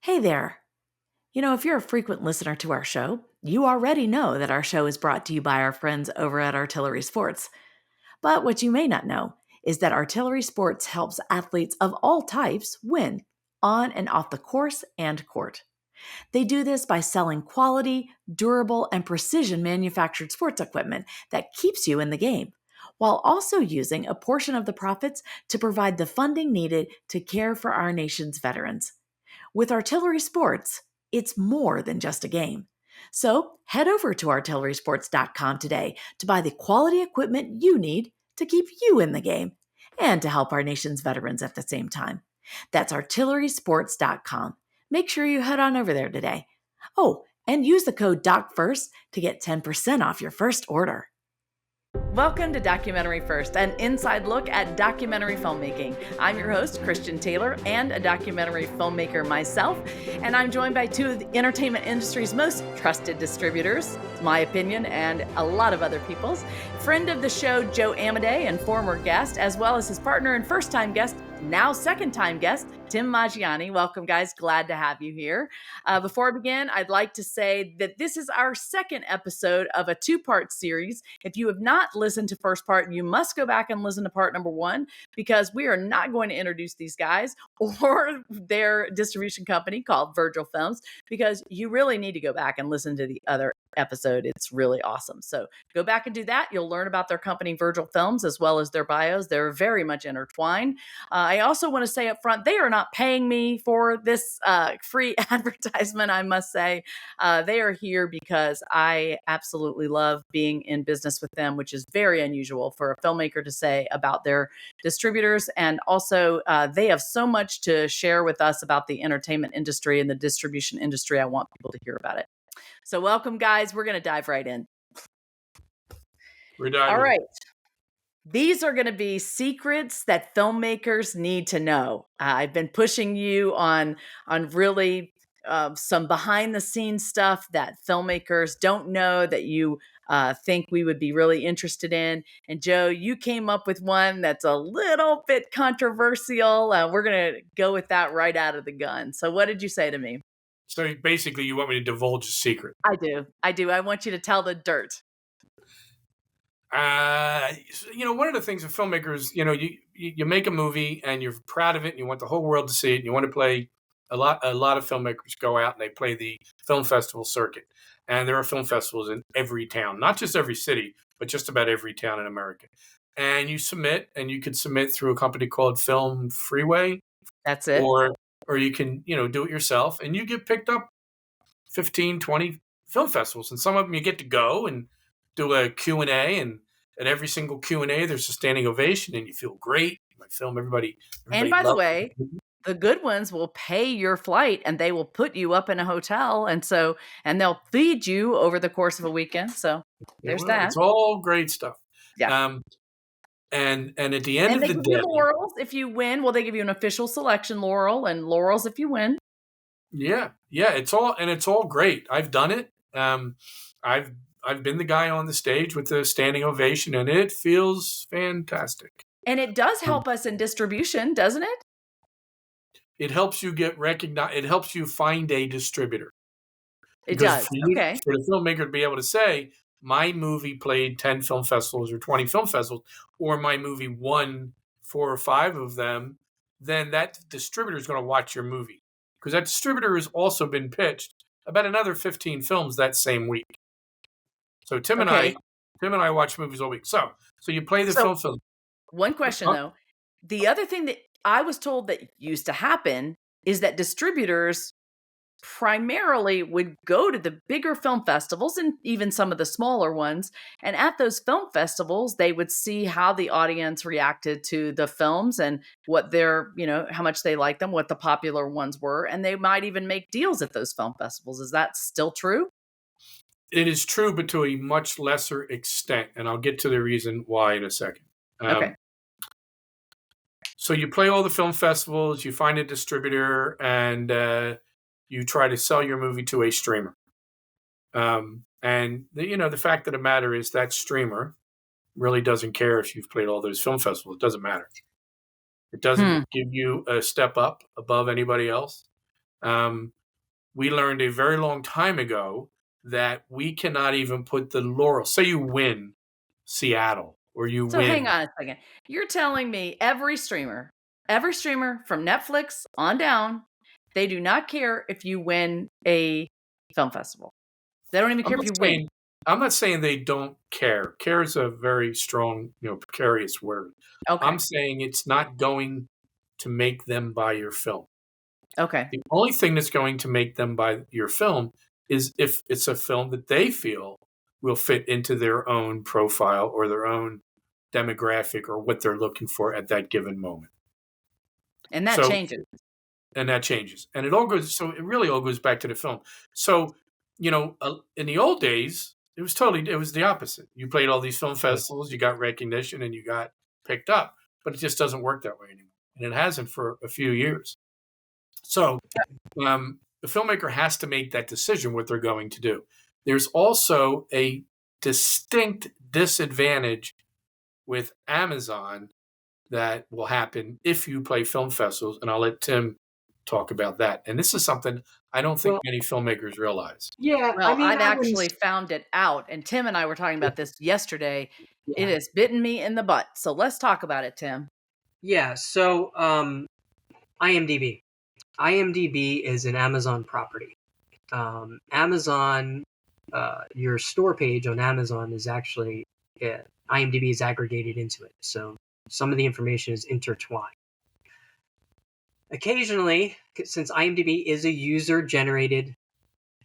Hey there. If you're a frequent listener to our show, you already know that our show is brought to you by our friends over at Artillery Sports. But what you may not know is that Artillery Sports helps athletes of all types win on and off the course and court. They do this by selling quality, durable, and precision manufactured sports equipment that keeps you in the game, while also using a portion of the profits to provide the funding needed to care for our nation's veterans. With Artillery Sports, it's more than just a game. So head over to artillerysports.com today to buy the quality equipment you need to keep you in the game and to help our nation's veterans at the same time. That's artillerysports.com. Make sure you head on over there today. Oh, and use the code DOCFIRST to get 10% off your first order. Welcome to Documentary First, an inside look at documentary filmmaking. I'm your host, Christian Taylor, and a documentary filmmaker myself, and I'm joined by two of the entertainment industry's most trusted distributors, my opinion, and a lot of other people's. Friend of the show, Joe Amodei, and former guest, as well as his partner and first-time guest, now second-time guest, Tim Maggiani. Welcome, guys. Glad to have you here. Before I begin, I'd like to say that this is our second episode of a two-part series. If you have not listened to first part, you must go back and listen to part number one, because we are not going to introduce these guys or their distribution company called Virgil Films, because you really need to go back and listen to the other episode. It's really awesome. So go back and do that. You'll learn about their company, Virgil Films, as well as their bios. They're very much intertwined. I also want to say up front, they are not paying me for this free advertisement, I must say. They are here because I absolutely love being in business with them, which is very unusual for a filmmaker to say about their distributors. And also, they have so much to share with us about the entertainment industry and the distribution industry. I want people to hear about it. So welcome, guys. We're going to dive right in. We're diving. All right. These are going to be secrets that filmmakers need to know. I've been pushing you on really some behind the scenes stuff that filmmakers don't know that you think we would be really interested in. And Joe, you came up with one that's a little bit controversial. We're going to go with that right out of the gun. So what did you say to me? So basically, you want me to divulge a secret? I do. I want you to tell the dirt. One of the things with filmmakers, you make a movie and you're proud of it and you want the whole world to see it. And you want to play a lot of filmmakers go out and they play the film festival circuit. And there are film festivals in every town, not just every city, but just about every town in America. And you submit, and you can submit through a company called Film Freeway. That's it. Or you can, do it yourself, and you get picked up 15, 20 film festivals. And some of them you get to go and do a Q&A, and at every single Q&A, there's a standing ovation, and you feel great. You might film everybody and by the way, the good ones will pay your flight, and they will put you up in a hotel, and they'll feed you over the course of a weekend. So there's that. It's all great stuff. Yeah. And at the end of the day, they give you laurels if you win. Well, they give you an official selection laurel and laurels if you win. Yeah. It's all great. I've done it. I've been the guy on the stage with the standing ovation, and it feels fantastic. And it does help us in distribution, doesn't it? It helps you get recognized. It helps you find a distributor. It does. Okay. For the filmmaker to be able to say, my movie played 10 film festivals or 20 film festivals, or my movie won 4 or 5 of them, then that distributor is going to watch your movie. Because that distributor has also been pitched about another 15 films that same week. So Tim and I watch movies all week. So you play the film. One question, though. The other thing that I was told that used to happen is that distributors primarily would go to the bigger film festivals and even some of the smaller ones. And at those film festivals, they would see how the audience reacted to the films and what how much they liked them, what the popular ones were. And they might even make deals at those film festivals. Is that still true? It is true, but to a much lesser extent. And I'll get to the reason why in a second. Okay. So you play all the film festivals, you find a distributor, and you try to sell your movie to a streamer. And the fact of the matter is that streamer really doesn't care if you've played all those film festivals. It doesn't matter. It doesn't give you a step up above anybody else. We learned a very long time ago that we cannot even put the laurel. Say you win Seattle or you So hang win. on a second. You're telling me every streamer from Netflix on down, they do not care if you win a film festival. They don't even I'm care if not you win. saying I'm not saying they don't care. Care is a very strong, precarious word. Okay. I'm saying it's not going to make them buy your film. Okay. The only thing that's going to make them buy your film is if it's a film that they feel will fit into their own profile or their own demographic or what they're looking for at that given moment. And that So, changes. and that changes. And it really all goes back to the film. So, in the old days, it was the opposite. You played all these film festivals, you got recognition, and you got picked up. But it just doesn't work that way anymore. And it hasn't for a few years. So, the filmmaker has to make that decision what they're going to do. There's also a distinct disadvantage with Amazon that will happen if you play film festivals, and I'll let Tim talk about that. And this is something I don't think Well, many filmmakers realize. yeah, I Well, mean, I've actually found it out, and Tim and I were talking about this yesterday. It yeah, has bitten me in the butt. So let's talk about it, Tim. yeah. So, IMDb. IMDb is an Amazon property. Amazon, your store page on Amazon is actually IMDb is aggregated into it. So some of the information is intertwined. Occasionally, since IMDb is a user-generated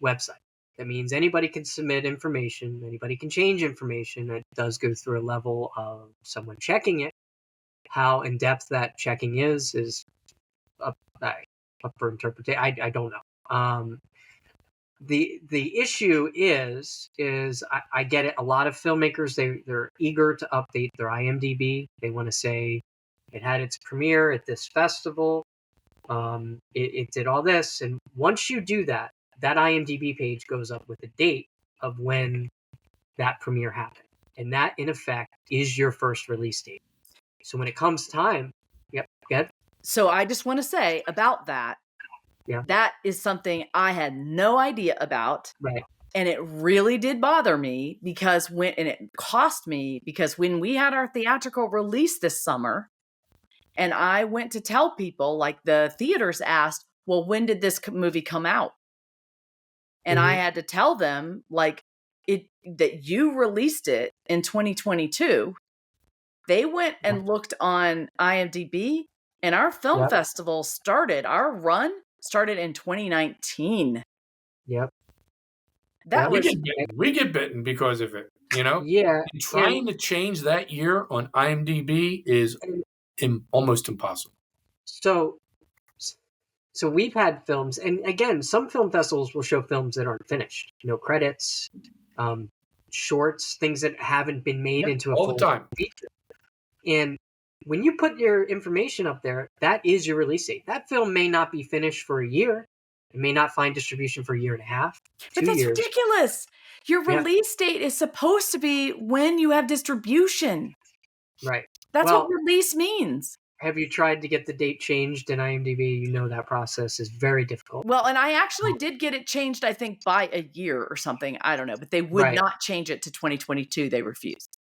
website, that means anybody can submit information, anybody can change information. It does go through a level of someone checking it. How in depth that checking is up for interpretation. I don't know. The issue is I get it. A lot of filmmakers they're eager to update their IMDb. They want to say it had its premiere at this festival. It did all this, and once you do that, that IMDb page goes up with a date of when that premiere happened, and that in effect is your first release date. So when it comes time, yep, good. So I just want to say about that. Yeah. That is something I had no idea about. Right. And it really did bother me because it cost me because when we had our theatrical release this summer, and I went to tell people, like the theaters asked, well, when did this movie come out? And I had to tell them that you released it in 2022. They went and looked on IMDb, and our film festival our run started in 2019. Yep. That was We get bitten because of it, Yeah. And trying to change that year on IMDb is almost impossible. So we've had films, and again, some film festivals will show films that aren't finished, no credits, shorts, things that haven't been made into a all full the time feature. And when you put your information up there, that is your release date. That film may not be finished for a year. It may not find distribution for a year and a half, 2 But that's years. ridiculous. Your release date is supposed to be when you have distribution. Right. That's what release means. Have you tried to get the date changed in IMDb? You know that process is very difficult. Well, and I actually did get it changed, I think, by a year or something. I don't know. But they would not change it to 2022. They refused.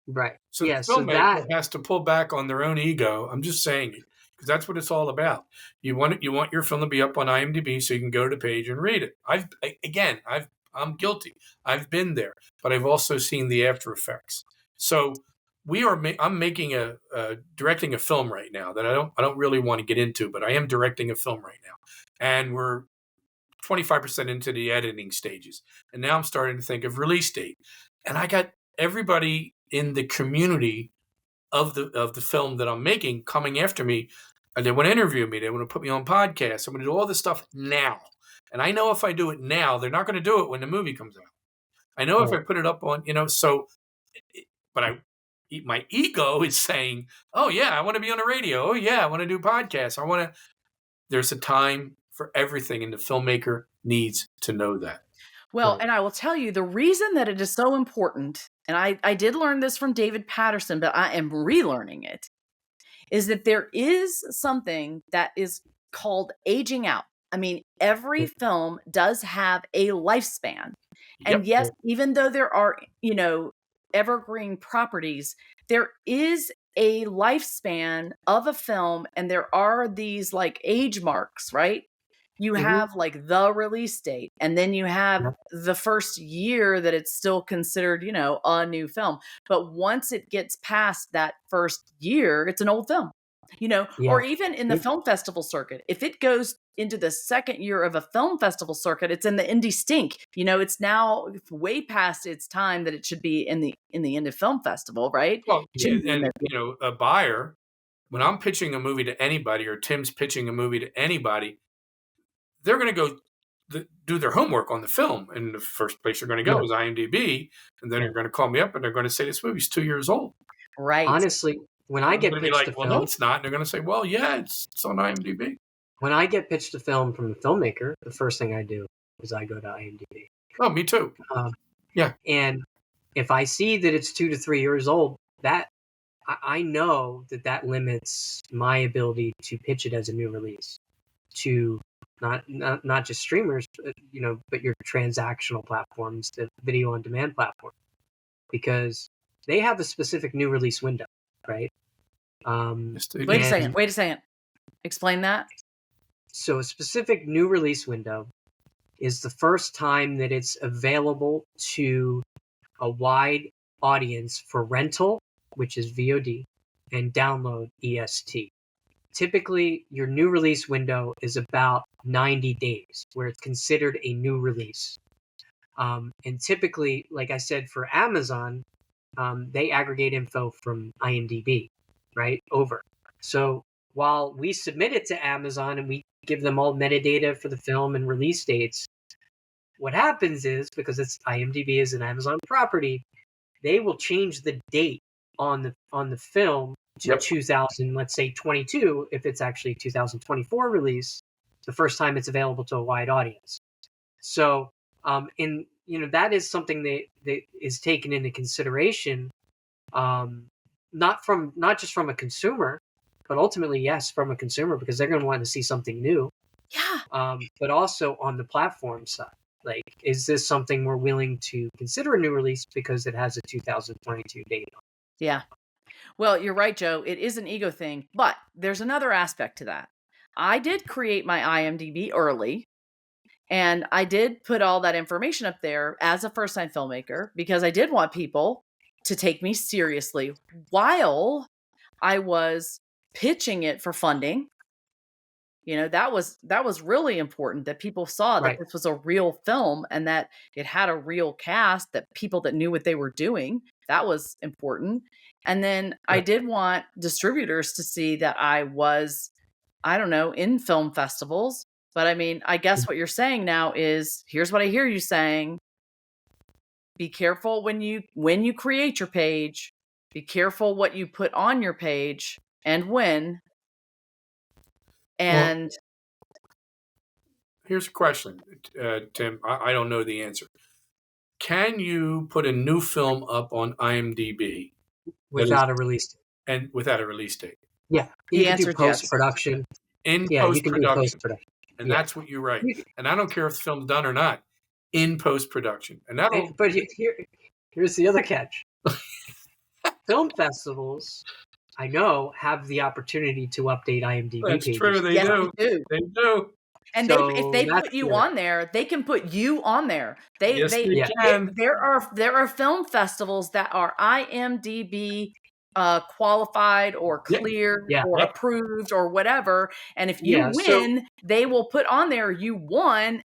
Right. So the filmmaker has to pull back on their own ego. I'm just saying it because that's what it's all about. You want your film to be up on IMDb so you can go to the page and read it. I'm guilty. I've been there, but I've also seen the after effects. So I'm making directing a film right now that I don't really want to get into, but I am directing a film right now, and we're 25% into the editing stages, and now I'm starting to think of release date, and I got everybody in the community of the film that I'm making coming after me, and they want to interview me. They want to put me on podcasts. I'm going to do all this stuff now, and I know if I do it now, they're not going to do it when the movie comes out. I know if I put it up on, but my ego is saying, oh yeah, I want to be on the radio. Oh yeah, I want to do podcasts. There's a time for everything, and the filmmaker needs to know that. Well, and I will tell you the reason that it is so important, and I did learn this from David Patterson, but I am relearning it, is that there is something that is called aging out. I mean, every film does have a lifespan. And Yep. yes, even though there are, evergreen properties, there is a lifespan of a film, and there are these like age marks, right? You Mhm. have like the release date, and then you have Yep. the first year that it's still considered, a new film. But once it gets past that first year, it's an old film, or Yeah. even in the film festival circuit. If it goes into the second year of a film festival circuit, it's in the indie stink. It's now way past its time that it should be in the indie film festival, right? Well, Shouldn't be in and the- a buyer, when I'm pitching a movie to anybody, or Tim's pitching a movie to anybody, they're going to go do their homework on the film, and the first place you're going to go is IMDb, and then Yeah. they're going to call me up and they're going to say this movie's 2 years old. Right. Honestly, when I I'm get going to be pitched like, a well, film, no, it's not. And they're going to say, well, yeah, it's on IMDb. when I get pitched a film from a filmmaker, the first thing I do is I go to IMDb. Oh, me too. Yeah. And if I see that it's 2 to 3 years old, that I know that limits my ability to pitch it as a new release to not just streamers, but your transactional platforms, the video on demand platform, because they have a specific new release window, right? Yes, they Wait a do. second. Wait a second. Explain that. So a specific new release window is the first time that it's available to a wide audience for rental, which is VOD, and download, EST. Typically, your new release window is about 90 days, where it's considered a new release. And typically, like I said, for Amazon, they aggregate info from IMDb, right? Over. So while we submit it to Amazon and we give them all metadata for the film and release dates, what happens is, because it's IMDb is an Amazon property, they will change the date on the film to Yep. 2000, let's say 22, if it's actually 2024 release, the first time it's available to a wide audience. So, that is something that is taken into consideration, not just from a consumer, but ultimately, yes, from a consumer, because they're going to want to see something new. Yeah. But also on the platform side. Like, is this something we're willing to consider a new release because it has a 2022 date on it? Yeah. Well, you're right, Joe. It is an ego thing, but there's another aspect to that. I did create my IMDb early, and I did put all that information up there as a first-time filmmaker because I did want people to take me seriously while I was pitching it for funding. That was really important, that people saw that Right. this was a real film and that it had a real cast, that people that knew what they were doing. That was important. And then I did want distributors to see that I was, I don't know, in film festivals. But I mean, I guess what you're saying now is, here's what I hear you saying. Be careful when you create your page. Be careful what you put on your page and when. And Here's a question, Tim. I don't know the answer. Can you put a new film up on IMDb Without a release date. and without a release date? Yeah. The You can answer do is yes. post-production. In Yeah, you can do post-production. post-production. And Yeah. that's what you write. And I don't care if the film's done or not. In post-production. And that'll But here's the other catch. Film festivals, I know, have the opportunity to update IMDb That's pages. true. They Yes, do. they do. They do. And So if they that's put you the- on there, they can put you on there. Yes, they Yeah. can. There are film festivals that are IMDb qualified or Yep. cleared Yeah. or Yep. approved or whatever. And if you Yeah, so- win, they will put on there you won.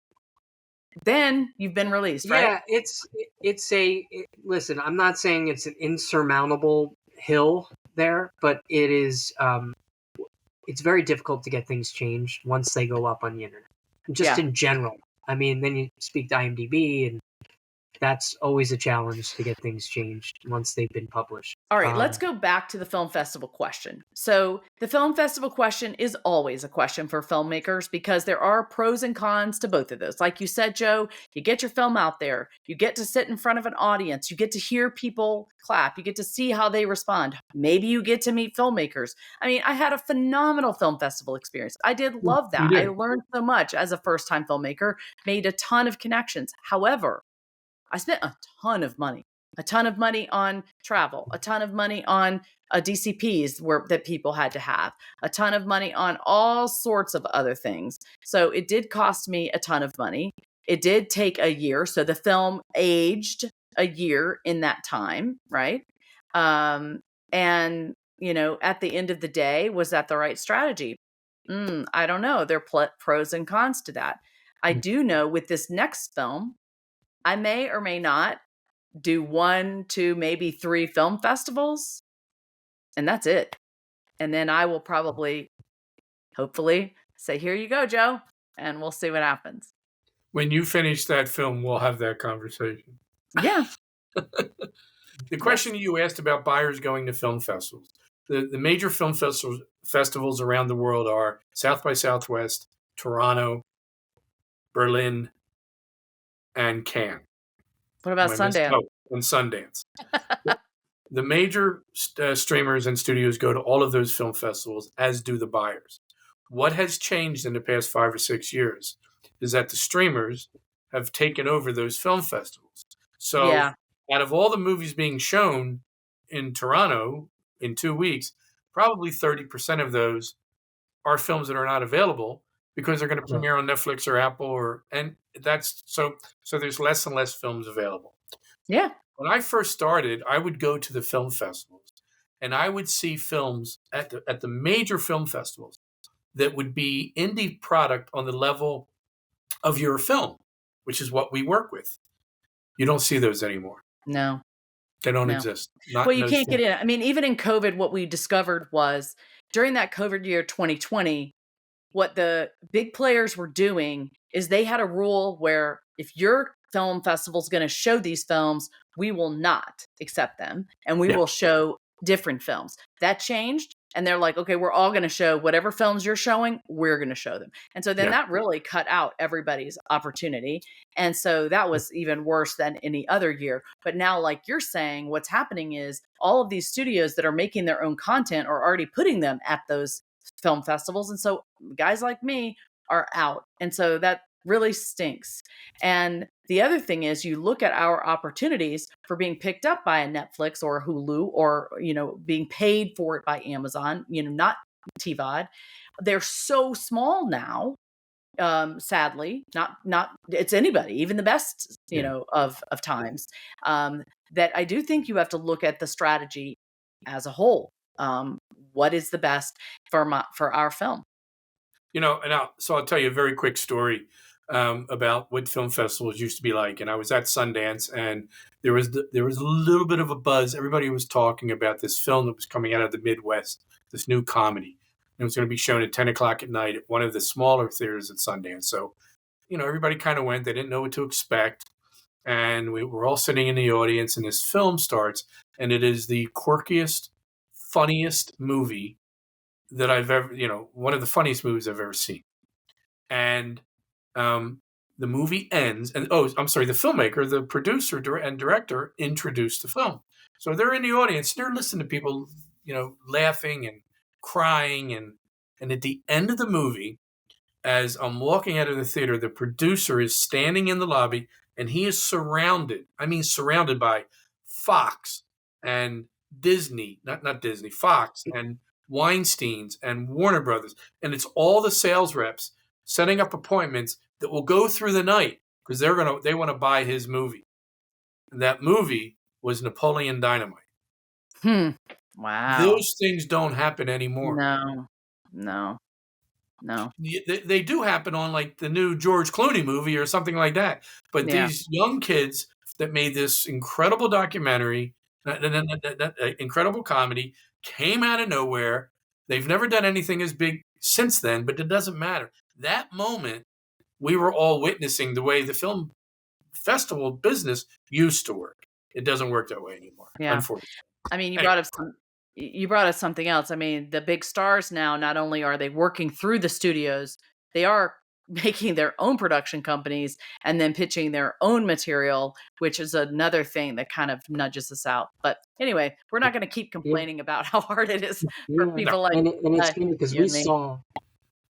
Then you've been released, right? Yeah, listen, I'm not saying it's an insurmountable hill there, but it is it's very difficult to get things changed once they go up on the internet. Just Yeah. in general. I mean, then you speak to IMDb and that's always a challenge to get things changed once they've been published. All right, let's go back to the film festival question. So, the film festival question is always a question for filmmakers because there are pros and cons to both of those. Like you said, Joe, you get your film out there, you get to sit in front of an audience, you get to hear people clap, you get to see how they respond. Maybe you get to meet filmmakers. I mean, I had a phenomenal film festival experience. I did love that. I learned so much as a first-time filmmaker, made a ton of connections. However, I spent a ton of money on travel, a ton of money on DCPs that people had to have, a ton of money on all sorts of other things. So it did cost me a ton of money. It did take a year. So the film aged a year in that time, right? And, at the end of the day, was that the right strategy? I don't know. There are pros and cons to that. I do know with this next film, I may or may not do 1, 2, maybe 3 film festivals, and that's it. And then I will probably, hopefully, say, here you go, Joe, and we'll see what happens. When you finish that film, we'll have that conversation. Yeah. The question you asked about buyers going to film festivals. The major film festivals around the world are South by Southwest, Toronto, Berlin, and Cannes. What about Sundance? And Sundance. The major streamers and studios go to all of those film festivals, as do the buyers. What has changed in the past 5 or 6 years is that the streamers have taken over those film festivals. So out of all the movies being shown in Toronto in 2 weeks, probably 30% of those are films that are not available because they're going to premiere on Netflix or Apple, and that's so there's less and less films available. Yeah. When I first started, I would go to the film festivals and I would see films at the major film festivals that would be indie product on the level of your film, which is what we work with. You don't see those anymore. No. They don't exist. Well, you can't get in. I mean, even in COVID, what we discovered was during that COVID year, 2020, what the big players were doing is they had a rule where if your film festival is going to show these films, we will not accept them and we will show different films. That changed. And they're like, okay, we're all going to show whatever films you're showing, we're going to show them. And so then that really cut out everybody's opportunity. And so that was even worse than any other year. But now, like you're saying, what's happening is all of these studios that are making their own content are already putting them at those film festivals. And so guys like me are out. And so that really stinks. And the other thing is you look at our opportunities for being picked up by a Netflix or a Hulu or, being paid for it by Amazon, not TVOD. They're so small now. Sadly, not it's anybody, even the best, of times, that I do think you have to look at the strategy as a whole. What is the best for our film? So I'll tell you a very quick story about what film festivals used to be like. And I was at Sundance, and there was a little bit of a buzz. Everybody was talking about this film that was coming out of the Midwest, this new comedy. And it was going to be shown at 10 o'clock at night at one of the smaller theaters at Sundance. So, everybody kind of went. They didn't know what to expect. And we were all sitting in the audience, and this film starts, and it is the quirkiest, funniest movie that I've ever, one of the funniest movies I've ever seen. And the movie ends, and I'm sorry, the filmmaker, the producer and director introduced the film. So they're in the audience, they're listening to people, laughing and crying, and at the end of the movie, as I'm walking out of the theater, the producer is standing in the lobby, and he is surrounded by Fox and Disney, not Disney, Fox and Weinstein's and Warner Brothers, and it's all the sales reps setting up appointments that will go through the night because they want to buy his movie. And that movie was Napoleon Dynamite. Wow. Those things don't happen anymore. No. They do happen on like the new George Clooney movie or something like that. But these young kids that made this incredible documentary, incredible comedy, came out of nowhere. They've never done anything as big since then, but it doesn't matter. That moment, we were all witnessing the way the film festival business used to work. It doesn't work that way anymore, Yeah. unfortunately. I mean, Anyway. you brought up something else. I mean, the big stars now, not only are they working through the studios, they are making their own production companies and then pitching their own material, which is another thing that kind of nudges us out. But anyway, we're not going to keep complaining about how hard it is for Yeah, people like and it's funny because you and me.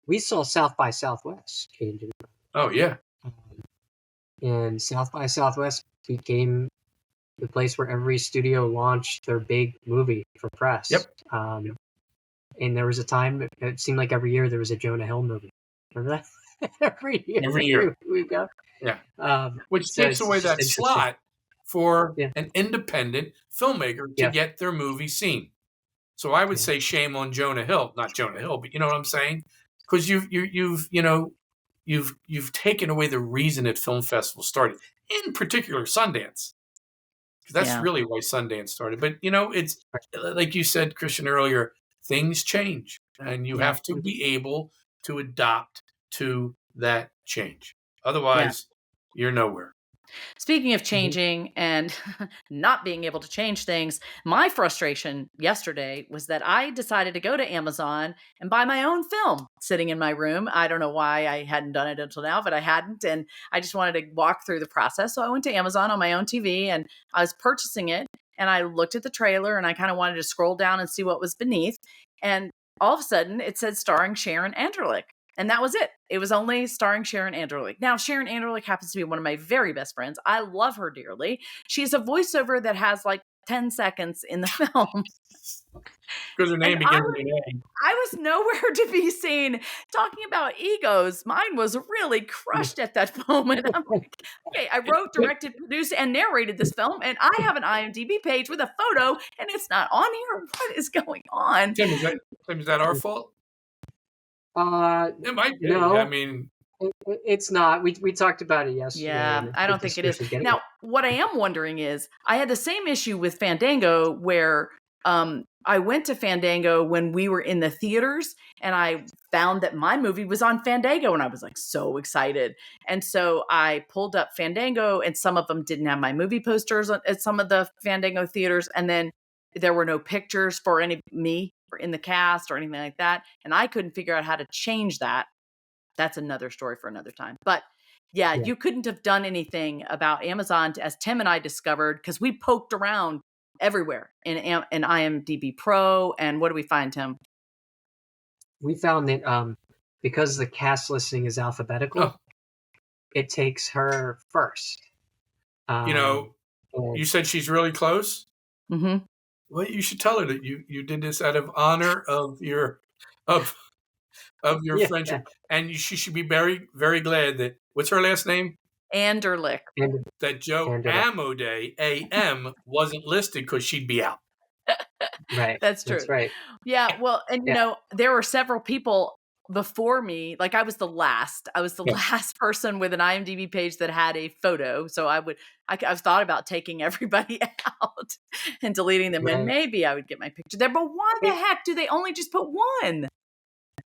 we saw South by Southwest changing, Oh, yeah. and South by Southwest became the place where every studio launched their big movie for press. Yep. And there was a time it seemed like every year there was a Jonah Hill movie. Remember that? Every year we go. Yeah. Which So takes it's away just that interesting. slot for Yeah. an independent filmmaker to Yeah. get their movie seen. So I would Yeah. say shame on Jonah Hill, not Jonah Hill, but you know what I'm saying? Because you've taken away the reason that film festivals started, in particular Sundance, because that's Yeah. really why Sundance started. But it's like you said, Christian, earlier, things change, and you Yeah. have to be able to adapt to that change. Otherwise, you're nowhere. Speaking of changing and not being able to change things, my frustration yesterday was that I decided to go to Amazon and buy my own film sitting in my room. I don't know why I hadn't done it until now, but I hadn't. And I just wanted to walk through the process. So I went to Amazon on my own TV and I was purchasing it. And I looked at the trailer and I kind of wanted to scroll down and see what was beneath. And all of a sudden it said starring Sharon Anderlich. And that was it. It was only starring Sharon Anderlich. Now, Sharon Anderlich happens to be one of my very best friends. I love her dearly. She's a voiceover that has like 10 seconds in the film. Because her name begins with an A. I was nowhere to be seen. Talking about egos, mine was really crushed at that moment. I'm like, okay, I wrote, directed, produced, and narrated this film, and I have an IMDb page with a photo, and it's not on here. What is going on? Tim, is that our fault? It might be. No. I mean, it's not. We talked about it yesterday. Yeah, I don't think it is. Now, what I am wondering is, I had the same issue with Fandango where I went to Fandango when we were in the theaters and I found that my movie was on Fandango and I was like so excited. And so I pulled up Fandango and some of them didn't have my movie posters at some of the Fandango theaters. And then there were no pictures for me in the cast or anything like that. And I couldn't figure out how to change that. That's another story for another time. But yeah, you couldn't have done anything about Amazon, as Tim and I discovered, because we poked around everywhere in IMDb Pro. And what do we find, Tim? We found that because the cast listing is alphabetical, it takes her first. You said she's really close? Mm-hmm. Well, you should tell her that you did this out of honor of your friendship, and she should be very, very glad that what's her last name? Anderlich. That Joe Amodei AM wasn't listed because she'd be out. Right. That's true. That's right. Yeah. Well, and there were several people before me. Like I was the last. I was the last person with an IMDb page that had a photo. So I've thought about taking everybody out and deleting them, and maybe I would get my picture there. But why the heck do they only just put one?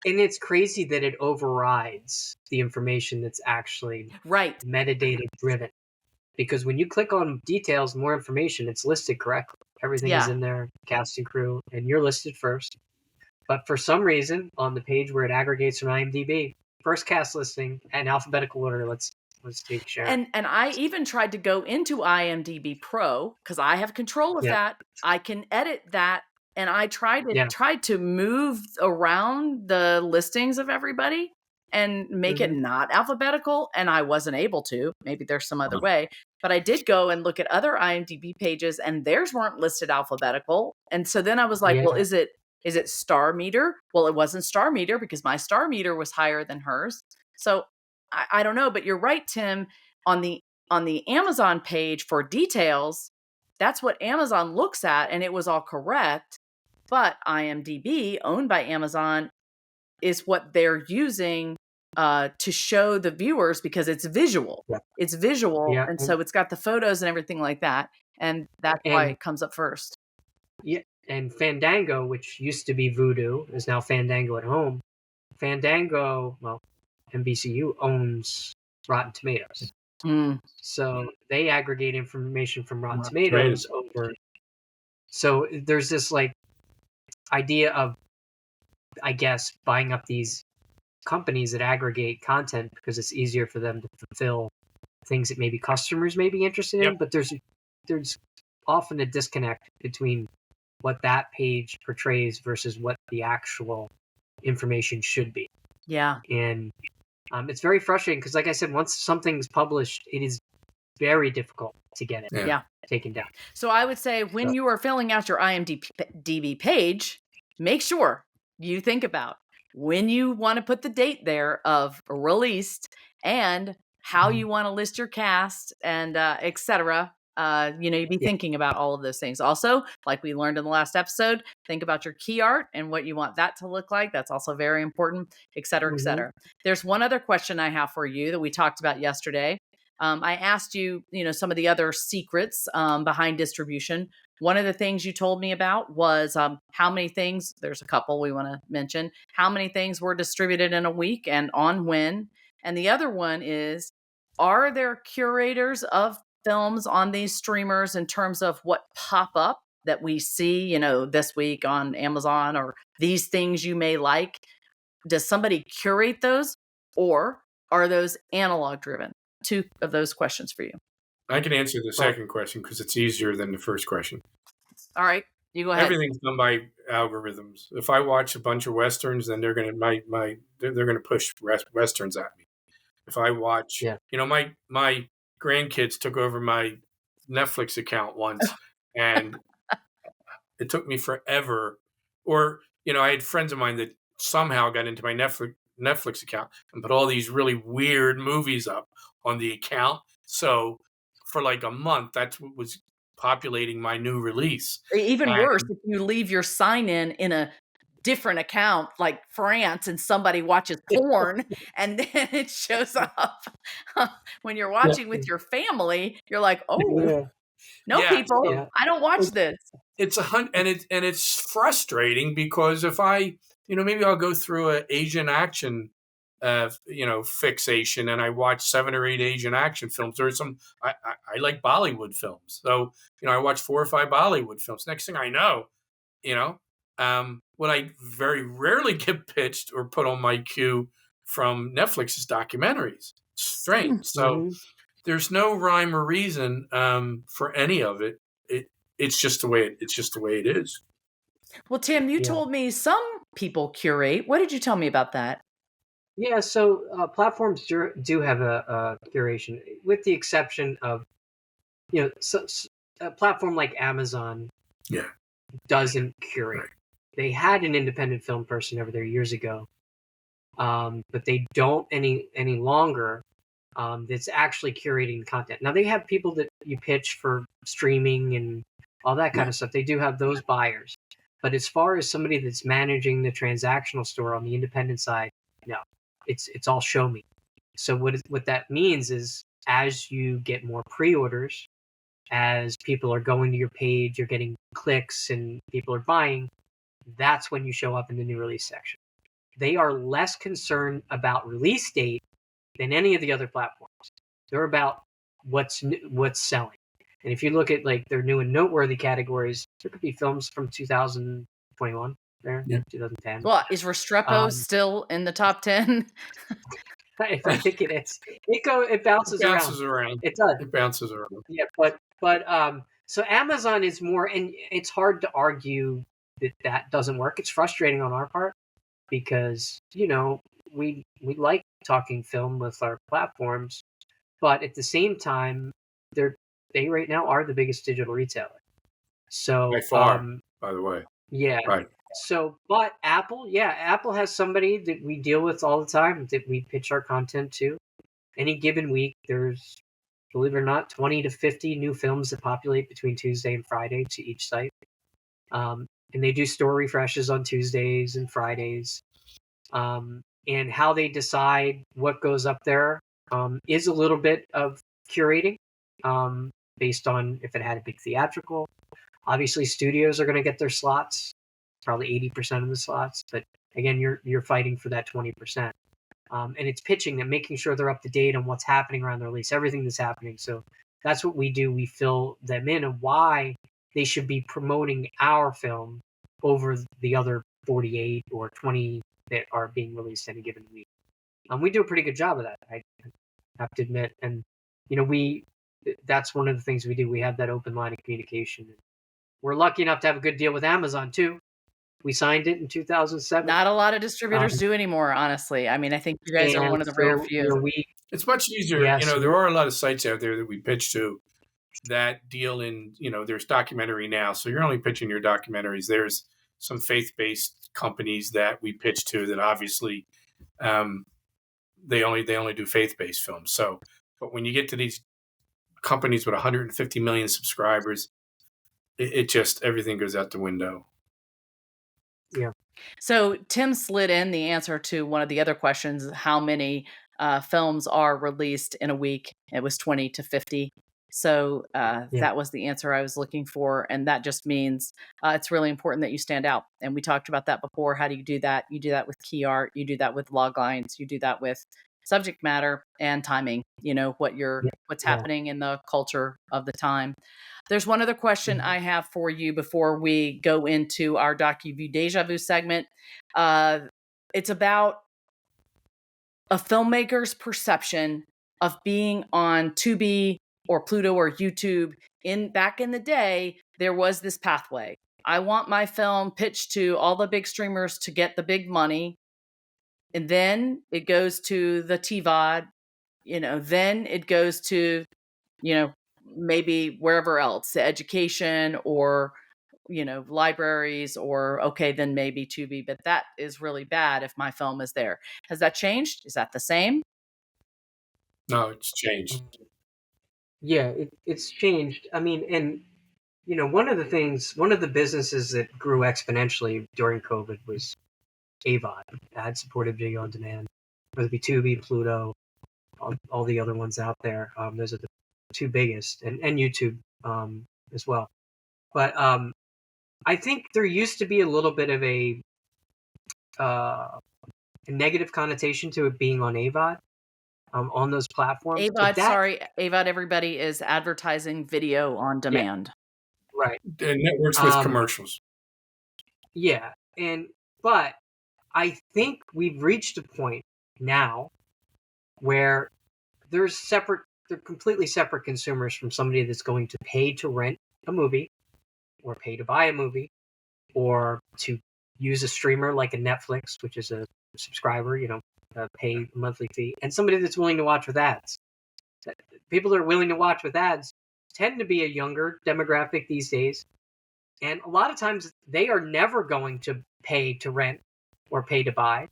And it's crazy that it overrides the information that's actually metadata driven. Because when you click on details, more information, it's listed correctly. Everything is in there, cast and crew, and you're listed first. But for some reason, on the page where it aggregates from IMDb, first cast listing and alphabetical order, let's take Sharon. And I even tried to go into IMDb Pro because I have control of that. I can edit that. And I tried to move around the listings of everybody and make it not alphabetical. And I wasn't able to. Maybe there's some other way. But I did go and look at other IMDb pages and theirs weren't listed alphabetical. And so then I was like, well, is it star meter? Well, it wasn't star meter because my star meter was higher than hers. So I don't know. But you're right, Tim, on the Amazon page for details, that's what Amazon looks at. And it was all correct. But IMDb, owned by Amazon, is what they're using to show the viewers because it's visual. Yeah. It's visual, and so it's got the photos and everything like that. And that's why it comes up first. Yeah, and Fandango, which used to be Voodoo, is now Fandango at Home. Fandango, NBCU owns Rotten Tomatoes. Mm. So they aggregate information from Rotten Rotten Tomatoes Tomatoes. over. So there's this like idea of, I guess, buying up these companies that aggregate content because it's easier for them to fulfill things that maybe customers may be interested in. Yep. But there's often a disconnect between what that page portrays versus what the actual information should be. Yeah. And it's very frustrating because, like I said, once something's published, it is very difficult to get it Yeah. taken down. So I would say when you are filling out your IMDb page, make sure you think about when you want to put the date there of released and how you want to list your cast and etc. You'd be thinking about all of those things. Also, like we learned in the last episode, think about your key art and what you want that to look like. That's also very important, et cetera, et cetera. There's one other question I have for you that we talked about yesterday. I asked you, some of the other secrets behind distribution. One of the things you told me about was how many things, there's a couple we want to mention, how many things were distributed in a week and on when. And the other one is, are there curators of films on these streamers in terms of what pop up that we see, this week on Amazon or these things you may like? Does somebody curate those or are those analog driven? Two of those questions for you. I can answer the second question because it's easier than the first question. All right, you go ahead. Everything's done by algorithms. If I watch a bunch of westerns, then they're gonna they're gonna push westerns at me. If I watch, my grandkids took over my Netflix account once, and it took me forever. Or I had friends of mine that somehow got into my Netflix account and put all these really weird movies up on the account. So for like a month, that's what was populating my new release. Even worse, if you leave your sign in a different account like France and somebody watches porn and then it shows up when you're watching with your family, you're like, oh, people, I don't watch this. It's it's frustrating because if I, maybe I'll go through an Asian action fixation and I watch 7 or 8 Asian action films. There's some, I like Bollywood films. So, I watch 4 or 5 Bollywood films. Next thing I know, what I very rarely get pitched or put on my queue from Netflix is documentaries. It's strange. So there's no rhyme or reason for any of it. It's just the way it is. Well, Tim, you told me some people curate. What did you tell me about that? Yeah, so platforms do have a curation, with the exception of, a platform like Amazon doesn't curate. Right. They had an independent film person over there years ago, but they don't any longer. That's actually curating content. Now they have people that you pitch for streaming and all that kind of stuff. They do have those buyers, but as far as somebody that's managing the transactional store on the independent side, no. It's all show me. So what that means is, as you get more pre-orders, as people are going to your page, you're getting clicks and people are buying, that's when you show up in the new release section. They are less concerned about release date than any of the other platforms. They're about what's selling. And if you look at like their new and noteworthy categories, there could be films from 2021. There, 2010. Well, is Restrepo still in the top 10? I think it is. It bounces around. It does. It bounces around. Yeah, but so Amazon is more, and it's hard to argue that doesn't work. It's frustrating on our part because we like talking film with our platforms, but at the same time, they right now are the biggest digital retailer. So by far, by the way. Yeah. Right. So, but Apple has somebody that we deal with all the time that we pitch our content to. Any given week, there's, believe it or not, 20 to 50 new films that populate between Tuesday and Friday to each site. And they do store refreshes on Tuesdays and Fridays. And how they decide what goes up there is a little bit of curating based on if it had a big theatrical. Obviously, studios are going to get their slots. Probably 80% of the slots, but again, you're fighting for that 20%. and it's pitching them, making sure they're up to date on what's happening around the release, everything that's happening. So that's what we do. We fill them in on why they should be promoting our film over the other 48 or 20 that are being released any given week. We do a pretty good job of that, I have to admit. And, that's one of the things we do. We have that open line of communication. We're lucky enough to have a good deal with Amazon, too. We signed it in 2007. Not a lot of distributors do anymore, honestly. I mean, I think you guys are one of the rare few. It's much easier. There are a lot of sites out there that we pitch to that deal in, there's Documentary Now. So you're only pitching your documentaries. There's some faith-based companies that we pitch to that obviously they only do faith-based films. So, but when you get to these companies with 150 million subscribers, it just, everything goes out the window. Yeah. So Tim slid in the answer to one of the other questions, how many films are released in a week. It was 20 to 50. So that was the answer I was looking for. And that just means it's really important that you stand out. And we talked about that before. How do you do that? You do that with key art. You do that with log lines. You do that with subject matter and timing, what's happening in the culture of the time. There's one other question I have for you before we go into our DocuView Deja Vu segment. It's about a filmmaker's perception of being on Tubi or Pluto or YouTube. Back in the day, there was this pathway. I want my film pitched to all the big streamers to get the big money. And then it goes to the TVOD, then it goes to, maybe wherever else, the education or, libraries, or then maybe Tubi. But that is really bad if my film is there. Has that changed? Is that the same? No, it's changed. Yeah, it's changed. I mean, and one of the businesses that grew exponentially during COVID was AVOD, ad-supported video on demand, whether it be Tubi, Pluto, all the other ones out there. Those are the two biggest, and YouTube as well. But I think there used to be a little bit of a negative connotation to it being on AVOD. On those platforms. AVOD, everybody, is advertising video on demand. Yeah, right. And networks with commercials. Yeah. But I think we've reached a point now where they're completely separate consumers from somebody that's going to pay to rent a movie or pay to buy a movie or to use a streamer like a Netflix, which is a subscriber, pay a monthly fee, and somebody that's willing to watch with ads. People that are willing to watch with ads tend to be a younger demographic these days. And a lot of times they are never going to pay to rent or pay to buy.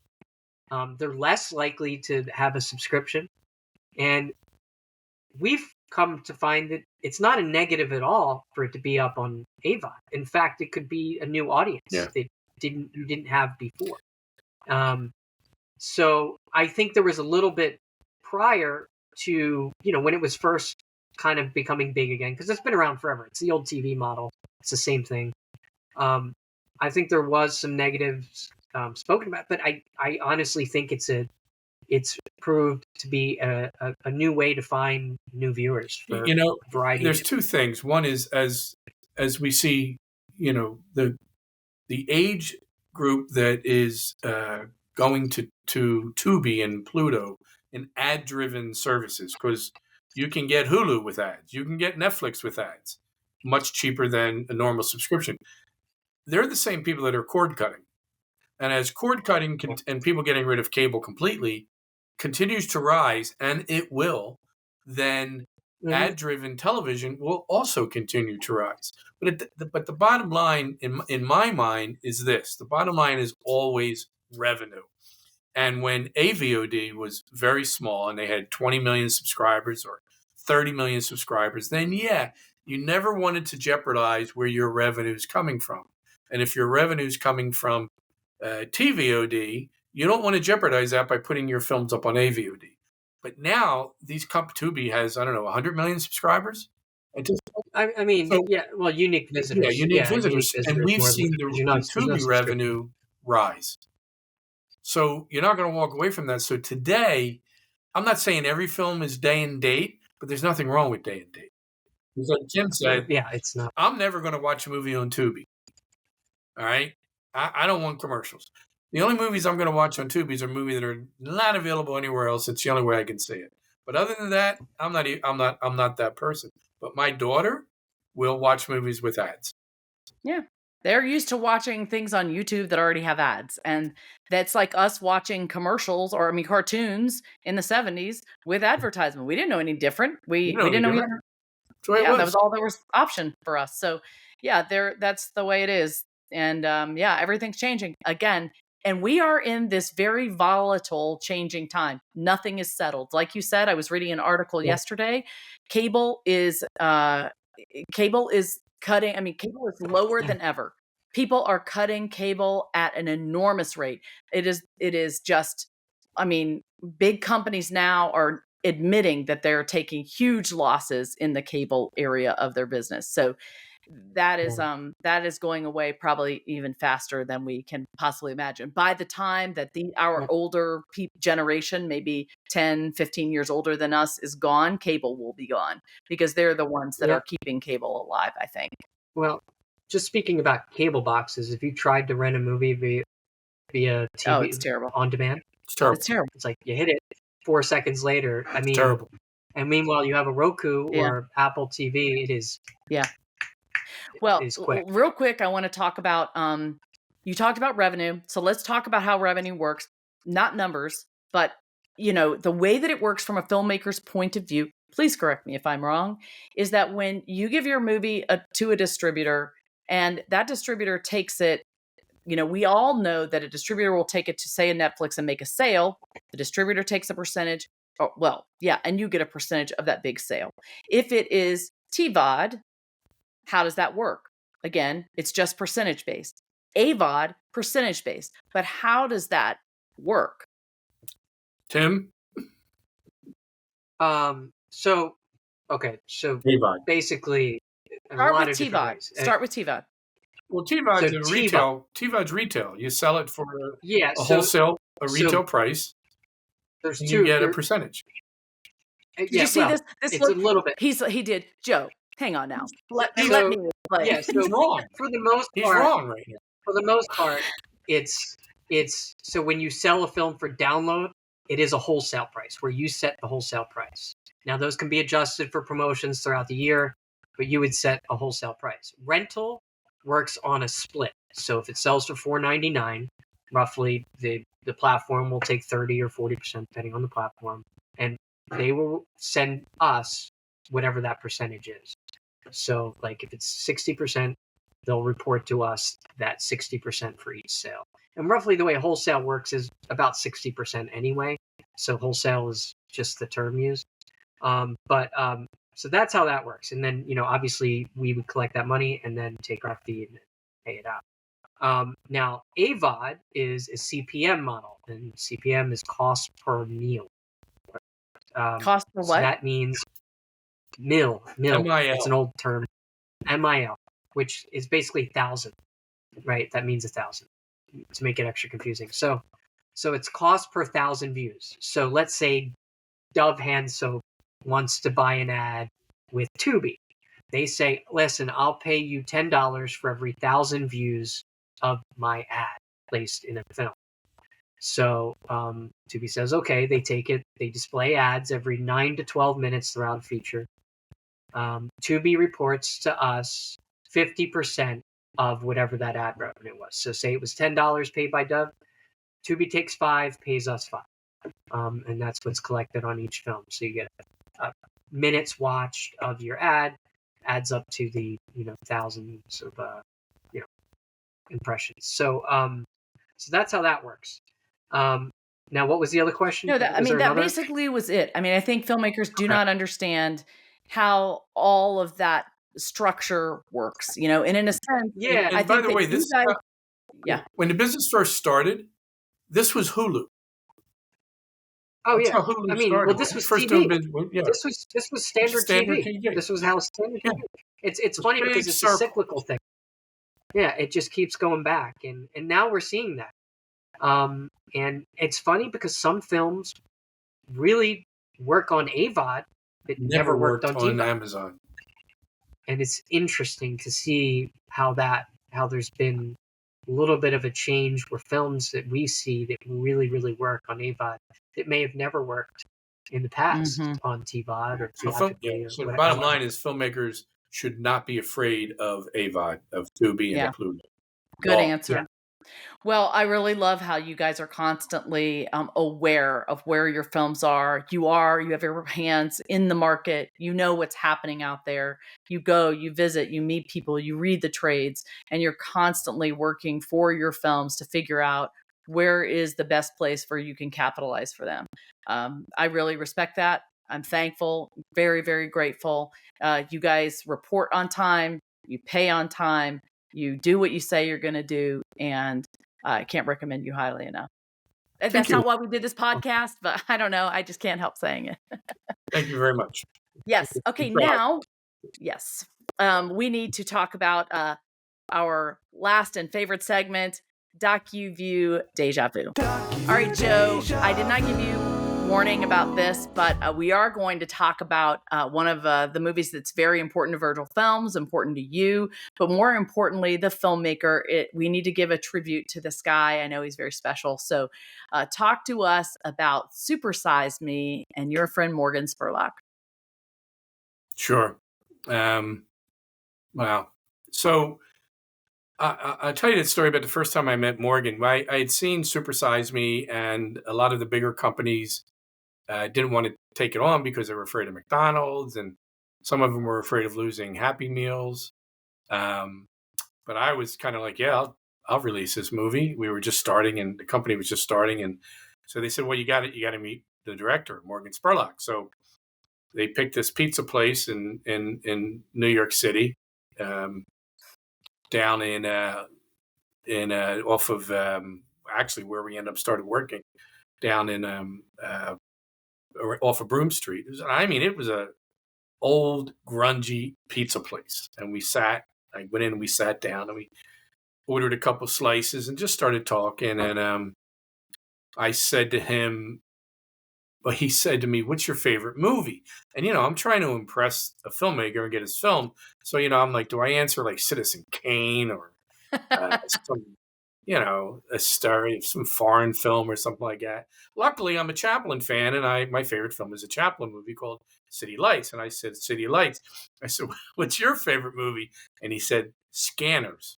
They're less likely to have a subscription. And we've come to find that it's not a negative at all for it to be up on AVOD. In fact, it could be a new audience that you didn't have before. So I think there was a little bit prior to, when it was first kind of becoming big again, because it's been around forever. It's the old TV model. It's the same thing. I think there was some negatives spoken about, but I honestly think it's proved to be a new way to find new viewers for variety. There's two things. One is as we see, the age group that is going to Tubi and Pluto and ad-driven services, because you can get Hulu with ads, you can get Netflix with ads, much cheaper than a normal subscription. They're the same people that are cord cutting, and as cord cutting and people getting rid of cable completely continues to rise, and it will, then ad-driven television will also continue to rise. But the bottom line in my mind is this: the bottom line is always revenue. And when AVOD was very small and they had 20 million subscribers or 30 million subscribers, then you never wanted to jeopardize where your revenue is coming from. And if your revenue is coming from TVOD, you don't want to jeopardize that by putting your films up on AVOD. But now Tubi has, 100 million subscribers. Unique visitors. Unique visitors. And we've seen the Tubi revenue rise. So you're not going to walk away from that. So today, I'm not saying every film is day and date, but there's nothing wrong with day and date. Because like Jim said, it's not. I'm never going to watch a movie on Tubi. All right? I don't want commercials. The only movies I'm going to watch on Tubi are movies that are not available anywhere else. It's the only way I can see it. But other than that, I'm not that person. But my daughter will watch movies with ads. Yeah. They're used to watching things on YouTube that already have ads. And that's like us watching commercials or, cartoons in the 70s with advertisement. We didn't know any different. We didn't know. That was all there was option for us. So yeah, that's the way it is. And everything's changing again. And we are in this very volatile, changing time. Nothing is settled. Like you said, I was reading an article yesterday. Cable is cutting. Cable is lower than ever. People are cutting cable at an enormous rate. It is just, big companies now are admitting that they're taking huge losses in the cable area of their business. So that is going away probably even faster than we can possibly imagine. By the time that our older generation, maybe 10, 15 years older than us, is gone, cable will be gone because they're the ones that are keeping cable alive, I think. Well, just speaking about cable boxes, if you tried to rent a movie via TV it's terrible. on demand, it's terrible. It's terrible. It's like you hit it 4 seconds later. It's terrible. And meanwhile, you have a Roku or Apple TV. It is. Yeah. Well, real quick, I want to talk about, you talked about revenue. So let's talk about how revenue works, not numbers, but the way that it works from a filmmaker's point of view, please correct me if I'm wrong, is that when you give your movie to a distributor and that distributor takes it, we all know that a distributor will take it to, say, a Netflix and make a sale. The distributor takes a percentage. And you get a percentage of that big sale. If it is TVOD, how does that work? Again, it's just percentage based. AVOD, percentage based. But how does that work? Tim? So AVOD. Basically, Start with TVOD. Well, TVOD's retail. TVOD's retail. You sell it for a retail price. There's you get a percentage. Did you see this? It's a little bit. He did. Joe, hang on now. Let me play. Yeah, he's wrong. For the most part, he's wrong right now. For the most part, it's so when you sell a film for download, it is a wholesale price where you set the wholesale price. Now those can be adjusted for promotions throughout the year, but you would set a wholesale price. Rental works on a split. So if it sells for $4.99, roughly the platform will take 30 or 40% depending on the platform, and they will send us whatever that percentage is. So like if it's 60%, they'll report to us that 60% for each sale. And roughly the way wholesale works is about 60% anyway. So wholesale is just the term used. So that's how that works. And then, obviously we would collect that money and then take our fee and pay it out. Now, AVOD is a CPM model, and CPM is cost per meal. Cost per what? So that means mil. MIL. It's an old term. MIL, which is basically 1,000, right? That means 1,000 to make it extra confusing. So it's cost per 1,000 views. So let's say Dove Hand Soap wants to buy an ad with Tubi. They say, listen, I'll pay you $10 for every 1,000 views of my ad placed in a film. So Tubi says, okay, they take it. They display ads every 9 to 12 minutes throughout a feature. Tubi reports to us 50% of whatever that ad revenue was. So say it was $10 paid by Dove. Tubi takes $5, pays us $5. And that's what's collected on each film. So you get minutes watched of your ad, adds up to the thousands of impressions. So that's how that works. Now, what was the other question? No, that basically was it. I think filmmakers do not understand how all of that structure works. And in a sense, And by the way, when the business first started, this was Hulu. Oh, That's yeah. how Hulu started. Well, this was first TV. This was standard TV. This was how standard TV. It's funny because it's a cyclical thing. Yeah, it just keeps going back, and now we're seeing that. And it's funny because some films really work on AVOD that never worked on on TVOD. Amazon. And it's interesting to see how there's been a little bit of a change where films that we see that really, really work on AVOD that may have never worked in the past on TVOD or theatrically. So the bottom line is filmmakers should not be afraid of AVOD, of Tubi and Pluto. Good answer. Yeah. Well, I really love how you guys are constantly aware of where your films are. You have your hands in the market. You know what's happening out there. You go, you visit, you meet people, you read the trades, and you're constantly working for your films to figure out where is the best place where you can capitalize for them. I really respect that. I'm thankful, very, very grateful. You guys report on time, you pay on time, you do what you say you're going to do, and I can't recommend you highly enough. That's not why we did this podcast, but I don't know. I just can't help saying it. Thank you very much. Yes. Okay. Now, yes, we need to talk about our last and favorite segment, DocuView Dèjà Vu. All right, Joe, I did not give you warning about this, but we are going to talk about one of the movies that's very important to Virgil Films, important to you, but more importantly, the filmmaker. We need to give a tribute to this guy. I know he's very special. So talk to us about Super Size Me and your friend Morgan Spurlock. Sure. Wow. So I'll tell you the story about the first time I met Morgan. I had seen Super Size Me, and a lot of the bigger companies didn't want to take it on because they were afraid of McDonald's, and some of them were afraid of losing Happy Meals. But I was kind of like, yeah, I'll release this movie. We were just starting, and the company was just starting, and so they said, well, you got to meet the director, Morgan Spurlock. So they picked this pizza place in New York City, down in off of actually where we ended up started working, down in off of Broome Street. It was a old grungy pizza place, and I went in and we sat down and we ordered a couple slices and just started talking. And I said to him, but he said to me, "What's your favorite movie?" And I'm trying to impress a filmmaker and get his film. So I'm like, do I answer like Citizen Kane or some a story, some foreign film or something like that? Luckily, I'm a Chaplin fan, and my favorite film is a Chaplin movie called City Lights. And I said, City Lights. I said, what's your favorite movie? And he said, Scanners.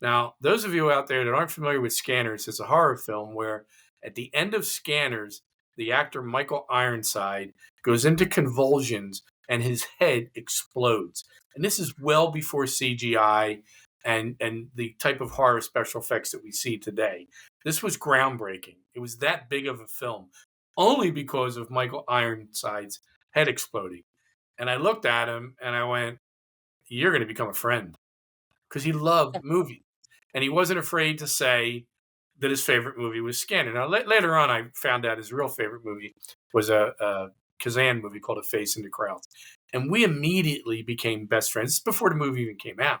Now, those of you out there that aren't familiar with Scanners, it's a horror film where at the end of Scanners, the actor Michael Ironside goes into convulsions and his head explodes. And this is well before CGI and the type of horror special effects that we see today. This was groundbreaking. It was that big of a film, only because of Michael Ironside's head exploding. And I looked at him and I went, you're going to become a friend, because he loved movies. And he wasn't afraid to say that his favorite movie was Scanner. Now, later on, I found out his real favorite movie was a Kazan movie called A Face in the Crowd. And we immediately became best friends. This is before the movie even came out.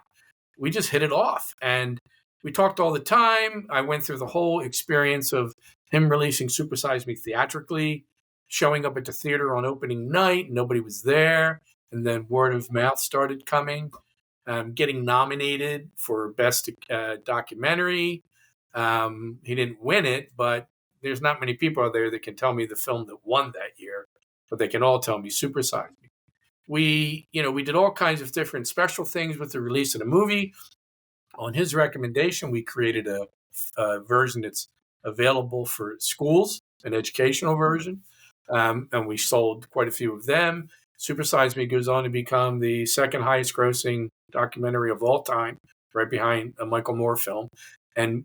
We just hit it off. And we talked all the time. I went through the whole experience of him releasing Super Size Me theatrically, showing up at the theater on opening night. Nobody was there. And then word of mouth started coming. Getting nominated for Best Documentary. He didn't win it, but there's not many people out there that can tell me the film that won that year, but they can all tell me Super Size Me. We did all kinds of different special things with the release of the movie. On his recommendation, we created a version that's available for schools, an educational version, and we sold quite a few of them. Super Size Me goes on to become the second highest grossing documentary of all time, right behind a Michael Moore film. And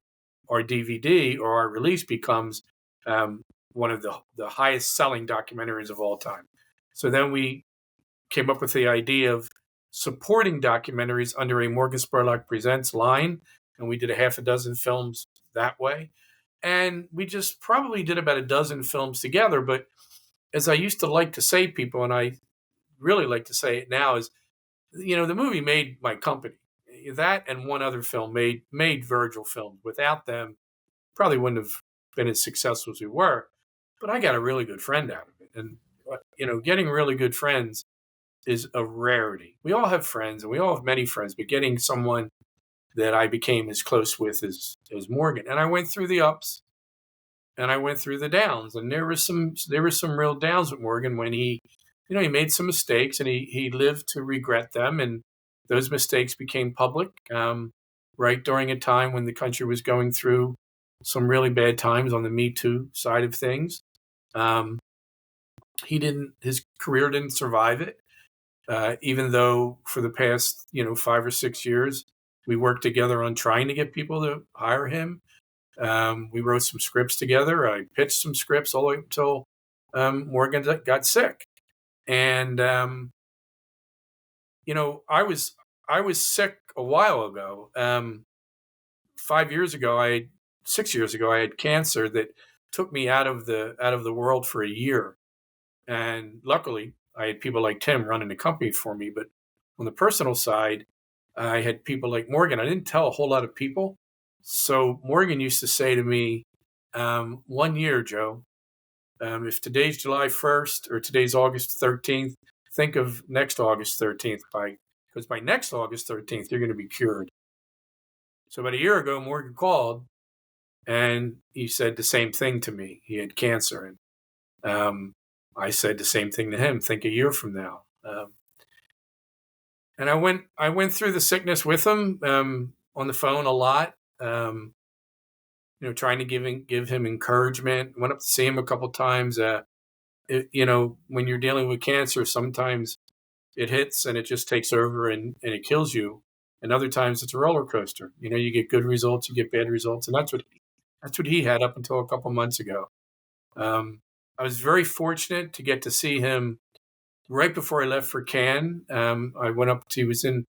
our DVD or our release becomes one of the highest selling documentaries of all time. So then we came up with the idea of supporting documentaries under a Morgan Spurlock Presents line. And we did a half a dozen films that way. And we just probably did about a dozen films together. But as I used to like to say, people, and I really like to say it now, is, the movie made my company. That and one other film made Virgil Films. Without them, probably wouldn't have been as successful as we were. But I got a really good friend out of it. And, getting really good friends is a rarity. We all have friends, and we all have many friends, but getting someone that I became as close with as Morgan. And I went through the ups and I went through the downs. And there was some real downs with Morgan when he made some mistakes, and he lived to regret them. And those mistakes became public right during a time when the country was going through some really bad times on the Me Too side of things. His career didn't survive it, even though for the past 5 or 6 years we worked together on trying to get people to hire him. We wrote some scripts together. I pitched some scripts all the way until Morgan got sick. And I was sick a while ago. 6 years ago, I had cancer that took me out of the world for a year. And luckily, I had people like Tim running the company for me. But on the personal side, I had people like Morgan. I didn't tell a whole lot of people. So Morgan used to say to me, 1 year, Joe, if today's July 1st or today's August 13th, think of next August 13th, because by next August 13th, you're going to be cured. So about a year ago, Morgan called and he said the same thing to me. He had cancer. And I said the same thing to him, think a year from now. And I went through the sickness with him on the phone a lot, trying to give him encouragement. Went up to see him a couple times. When you're dealing with cancer, sometimes it hits and it just takes over and it kills you. And other times it's a roller coaster. You get good results, you get bad results. And that's what he had up until a couple months ago. I was very fortunate to get to see him right before I left for Cannes. I went up to, he was in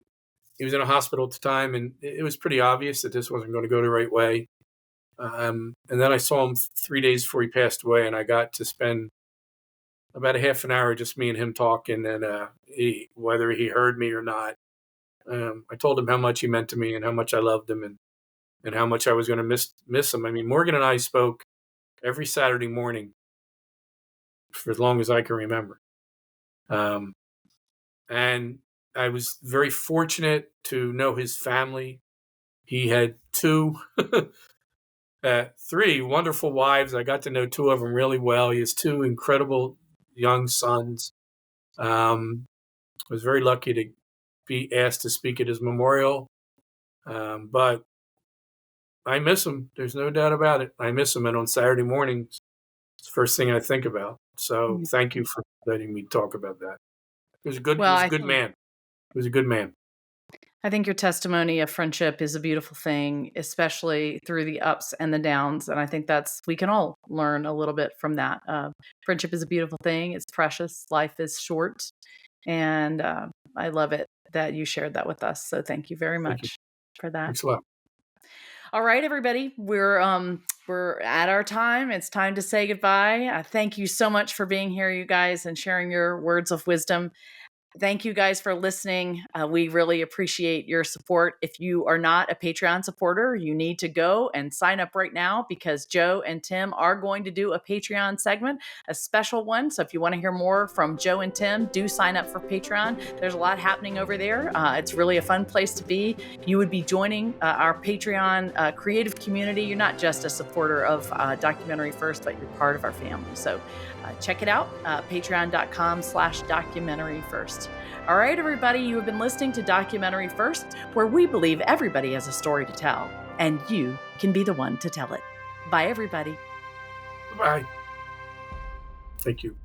a hospital at the time, and it was pretty obvious that this wasn't going to go the right way. And then I saw him 3 days before he passed away, and I got to spend about a half an hour just me and him talking, and whether he heard me or not. I told him how much he meant to me and how much I loved him and how much I was going to miss him. I mean, Morgan and I spoke every Saturday morning for as long as I can remember. And I was very fortunate to know his family. He had three wonderful wives. I got to know two of them really well. He has two incredible young sons. I was very lucky to be asked to speak at his memorial. But I miss him. There's no doubt about it. I miss him. And on Saturday mornings, it's the first thing I think about. So thank you for letting me talk about that. He was a good man. He was a good man. I think your testimony of friendship is a beautiful thing, especially through the ups and the downs. And I think we can all learn a little bit from that. Friendship is a beautiful thing. It's precious. Life is short. And I love it that you shared that with us. So thank you very much for that. Thanks a lot. All right, everybody, we're at our time. It's time to say goodbye. Thank you so much for being here, you guys, and sharing your words of wisdom. Thank you guys for listening. We really appreciate your support. If you are not a Patreon supporter, you need to go and sign up right now, because Joe and Tim are going to do a Patreon segment, a special one. So if you want to hear more from Joe and Tim, do sign up for Patreon. There's a lot happening over there. It's really a fun place to be. You would be joining our Patreon creative community. You're not just a supporter of Documentary First, but you're part of our family. So check it out, patreon.com/Documentary First. All right, everybody, you have been listening to Documentary First, where we believe everybody has a story to tell, and you can be the one to tell it. Bye, everybody. Bye. Thank you.